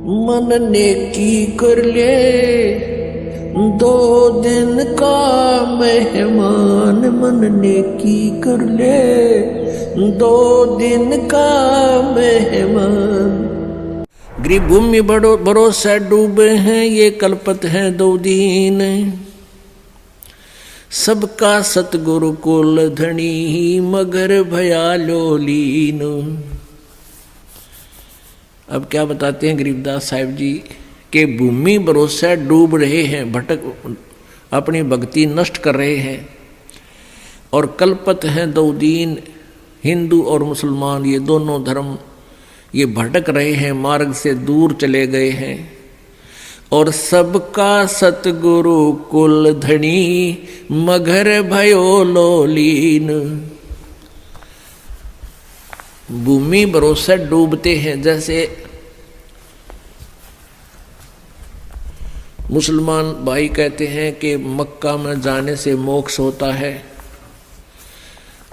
मन नेकी कर ले, 2 दिन का मेहमान। मन नेकी कर ले, 2 दिन का मेहमान। गरीब भूमि भरोसे डूबे हैं, ये कल्पत हैं 2 दीन। सबका सतगुरु कुल धनी, मगर भया लोलीन। अब क्या बताते हैं गरीबदास साहिब जी के भूमि भरोसे डूब रहे हैं, भटक अपनी भक्ति नष्ट कर रहे हैं, और कल्पत हैं 2 दीन। हिंदू और मुसलमान ये दोनों धर्म ये भटक रहे हैं, मार्ग से दूर चले गए हैं। और सबका सतगुरु कुल धनी, मगर भयो लोलीन। भूमि भरोसे डूबते हैं। जैसे मुसलमान भाई कहते हैं कि मक्का में जाने से मोक्ष होता है,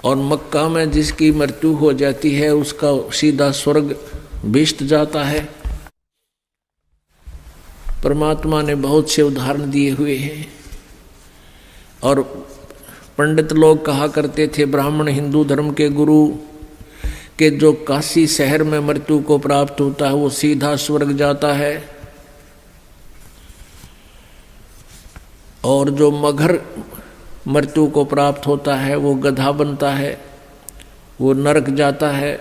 और मक्का में जिसकी मृत्यु हो जाती है उसका सीधा स्वर्ग भिष्ट जाता है। परमात्मा ने बहुत से उदाहरण दिए हुए हैं। और पंडित लोग कहा करते थे, ब्राह्मण हिंदू धर्म के गुरु, कि जो काशी शहर में मृत्यु को प्राप्त होता है वो सीधा स्वर्ग जाता है, और जो मगर मृत्यु को प्राप्त होता है वो गधा बनता है, वो नरक जाता है।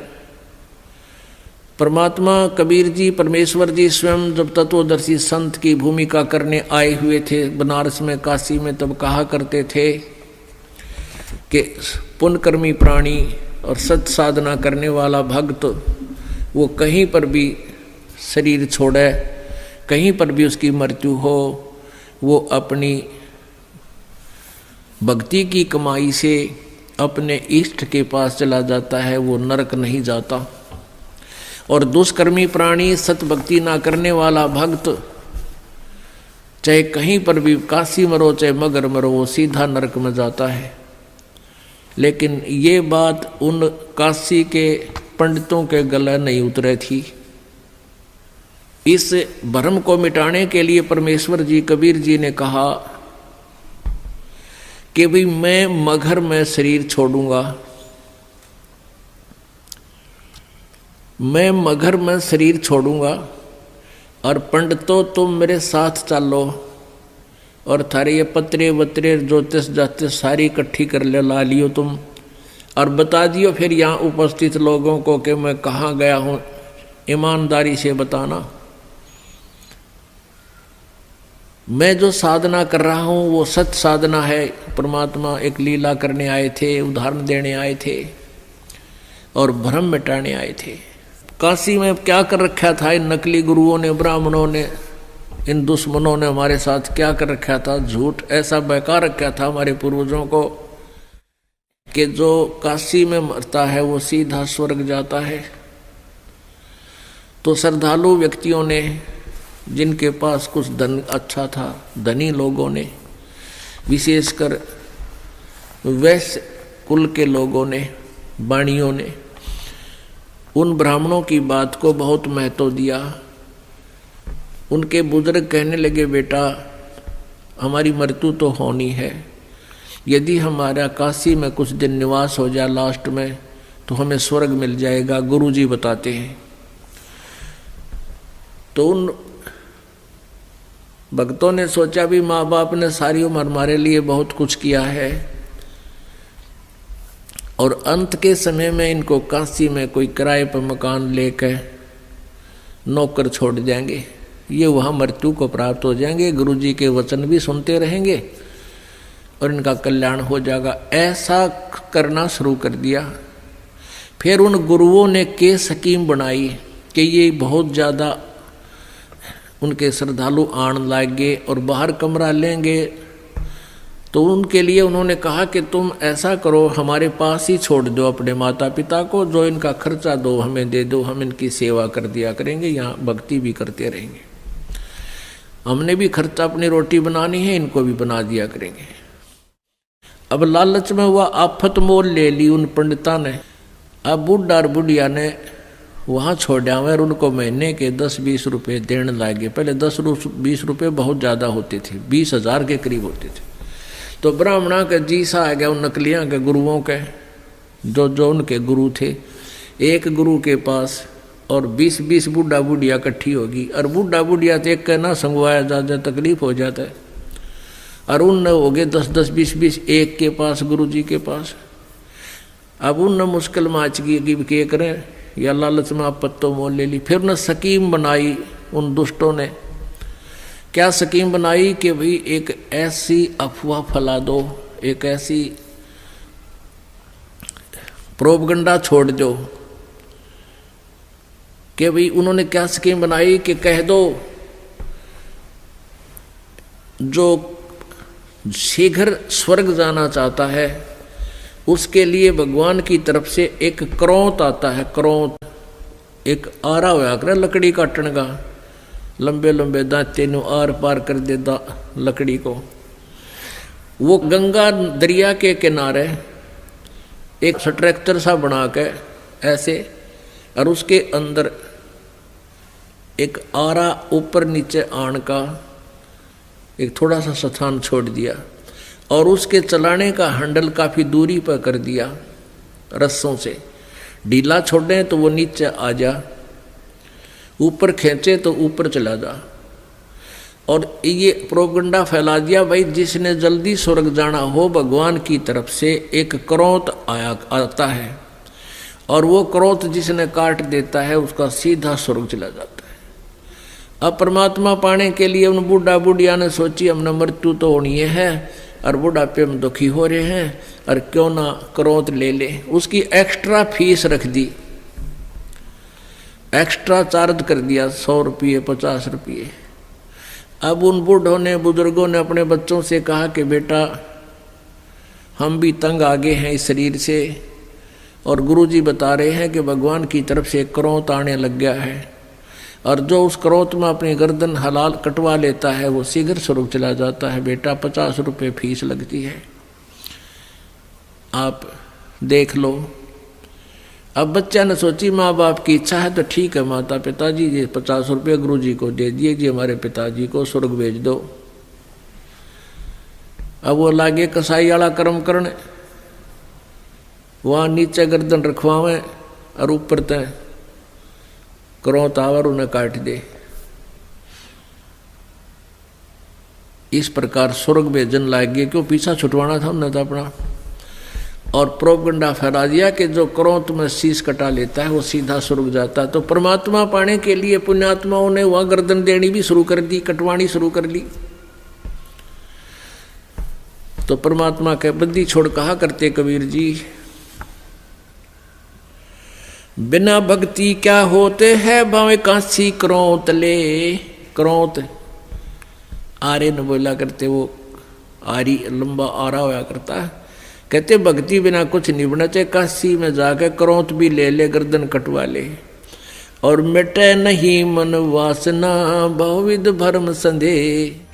परमात्मा कबीर जी, परमेश्वर जी स्वयं जब तत्वदर्शी संत की भूमिका करने आए हुए थे बनारस में, काशी में, तब कहा करते थे कि पुण्यकर्मी प्राणी और सत साधना करने वाला भक्त वो कहीं पर भी शरीर छोड़े, कहीं पर भी उसकी मृत्यु हो, वो अपनी भक्ति की कमाई से अपने इष्ट के पास चला जाता है, वो नरक नहीं जाता। और दुष्कर्मी प्राणी, सत भक्ति ना करने वाला भक्त, चाहे कहीं पर भी काशी मरो चाहे मगर मरो, वो सीधा नरक में जाता है। लेकिन ये बात उन काशी के पंडितों के गले नहीं उतरे थी। इस भ्रम को मिटाने के लिए परमेश्वर जी, कबीर जी ने कहा कि भाई मैं मगर में शरीर छोड़ूंगा, मैं मगर में शरीर छोड़ूंगा, और पंडितों तुम मेरे साथ चलो, और थारे ये पत्रे वत्रे ज्योतिष जातिष सारी इकट्ठी कर ला लियो तुम, और बता दियो फिर यहाँ उपस्थित लोगों को कि मैं कहाँ गया हूँ, ईमानदारी से बताना। मैं जो साधना कर रहा हूँ वो सत साधना है। परमात्मा एक लीला करने आए थे, उदाहरण देने आए थे, और भ्रम मिटाने आए थे। काशी में क्या कर रखा था इन नकली गुरुओं ने, ब्राह्मणों ने, इन दुश्मनों ने हमारे साथ क्या कर रखा था? झूठ ऐसा बहका रखा था हमारे पूर्वजों को कि जो काशी में मरता है वो सीधा स्वर्ग जाता है। तो श्रद्धालु व्यक्तियों ने, जिनके पास कुछ धन अच्छा था, धनी लोगों ने, विशेषकर वैश्य कुल के लोगों ने, वाणियों ने, उन ब्राह्मणों की बात को बहुत महत्व दिया। उनके बुजुर्ग कहने लगे, बेटा हमारी मृत्यु तो होनी है, यदि हमारा काशी में कुछ दिन निवास हो जाए लास्ट में तो हमें स्वर्ग मिल जाएगा, गुरुजी बताते हैं। तो उन भक्तों ने सोचा भी माँ बाप ने सारी उम्र हमारे लिए बहुत कुछ किया है, और अंत के समय में इनको काशी में कोई किराए पर मकान लेकर नौकर छोड़ जाएंगे, ये वहाँ मृत्यु को प्राप्त हो जाएंगे, गुरुजी के वचन भी सुनते रहेंगे और इनका कल्याण हो जाएगा। ऐसा करना शुरू कर दिया। फिर उन गुरुओं ने के स्कीम बनाई कि ये बहुत ज़्यादा उनके श्रद्धालु आने लगे और बाहर कमरा लेंगे, तो उनके लिए उन्होंने कहा कि तुम ऐसा करो, हमारे पास ही छोड़ दो अपने माता पिता को, जो इनका खर्चा दो हमें दे दो, हम इनकी सेवा कर दिया करेंगे, यहाँ भक्ति भी करते रहेंगे, हमने भी खर्चा अपनी रोटी बनानी है, इनको भी बना दिया करेंगे। अब लालच में हुआ आफत मोल ले ली उन पंडिता ने। अब बुढ़ा और बुढ़िया ने वहाँ छोड़ा हुआ और उनको महीने के 10-20 रुपये देने लगे। पहले 10-20 रुपये बहुत ज़्यादा होते थे, 20,000 के करीब होते थे। तो ब्राह्मणा का जीसा आ गया उन नकलियाँ के गुरुओं के, जो उनके गुरु थे। एक गुरु के पास और 20-20 बूढ़ा बूढ़िया इकट्ठी होगी, और बूढ़ा बूढ़िया तो एक का ना संगवाया ज़्यादा तकलीफ हो जाता है। और उन हो गए 10-10, 20-20 एक के पास, गुरु जी के पास। अब उन मुश्किल माच की क्या करें, या लालच में आप पत्तों मोल ले ली। फिर उन्हें स्कीम बनाई उन दुष्टों ने। क्या स्कीम बनाई कि भाई एक ऐसी अफवाह फैला दो, एक ऐसी प्रोपगंडा छोड़ दो कि भाई उन्होंने क्या स्कीम बनाई कि कह दो जो शीघ्र स्वर्ग जाना चाहता है उसके लिए भगवान की तरफ से एक क्रोंत आता है। क्रोंत एक आरा होया करे लकड़ी काटने का, लंबे लंबे दांते नु आर पार कर देता लकड़ी को। वो गंगा दरिया के किनारे एक स्ट्रक्चर सा बना के ऐसे, और उसके अंदर एक आरा ऊपर नीचे आन का एक थोड़ा सा स्थान छोड़ दिया, और उसके चलाने का हैंडल काफ़ी दूरी पर कर दिया रस्सों से। ढीला छोड़े तो वो नीचे आ जा, ऊपर खींचे तो ऊपर चला जा। और ये प्रोपगंडा फैला दिया भाई जिसने जल्दी स्वर्ग जाना हो भगवान की तरफ से एक क्रोंत आता है, और वो क्रोंत जिसने काट देता है उसका सीधा स्वर्ग चला जाता है। अब परमात्मा पाने के लिए उन बूढ़ा बूढ़िया ने सोची हमने मृत्यु तो होनी है और बुढ़ापे में दुखी हो रहे हैं, और क्यों ना क्रोंत ले ले। उसकी एक्स्ट्रा फीस रख दी, एक्स्ट्रा चार्ज कर दिया 100 रुपये 50 रुपये। अब उन बूढ़ों ने बुजुर्गों ने अपने बच्चों से कहा कि बेटा हम भी तंग आ गए हैं इस शरीर से, और गुरुजी बता रहे हैं कि भगवान की तरफ से क्रोंत आने लग गया है, और जो उस क्रोंत में अपनी गर्दन हलाल कटवा लेता है वो शीघ्र स्वर्ग चला जाता है। बेटा 50 रुपये फीस लगती है, आप देख लो। अब बच्चा ने सोची माँ बाप की इच्छा है तो ठीक है माता पिताजी, ये 50 रुपये गुरु जी को दे दिए, जी हमारे पिताजी को स्वर्ग भेज दो। अब वो लागे कसाई वाला कर्म करने, वहाँ नीचे गर्दन रखवावे और ऊपर तय क्रोंत आवर उन्हें काट दे। इस प्रकार स्वर्ग भेजन लाग गए, क्यों पीछा छुटवाना था उन्हें तो अपना। और प्रोपगंडा फैला दिया कि जो क्रोंत में शीश कटा लेता है वो सीधा स्वर्ग जाता है। तो परमात्मा पाने के लिए पुण्यात्माओं ने वहां गर्दन देनी भी शुरू कर दी, कटवानी शुरू कर ली। तो परमात्मा के बद्दी छोड़ कहा करते कबीर जी, बिना भक्ति क्या होते हैं भावे कांसी क्रोंत ले। क्रोंत आरे न बोला करते, वो आरी लंबा आरा होया करता है। कहते भक्ति बिना कुछ नहीं बना, चाहे काशी में जाकर क्रोंत भी ले ले, गर्दन कटवा ले, और मिटे नहीं मन वासना बहुविध भरम संदेह।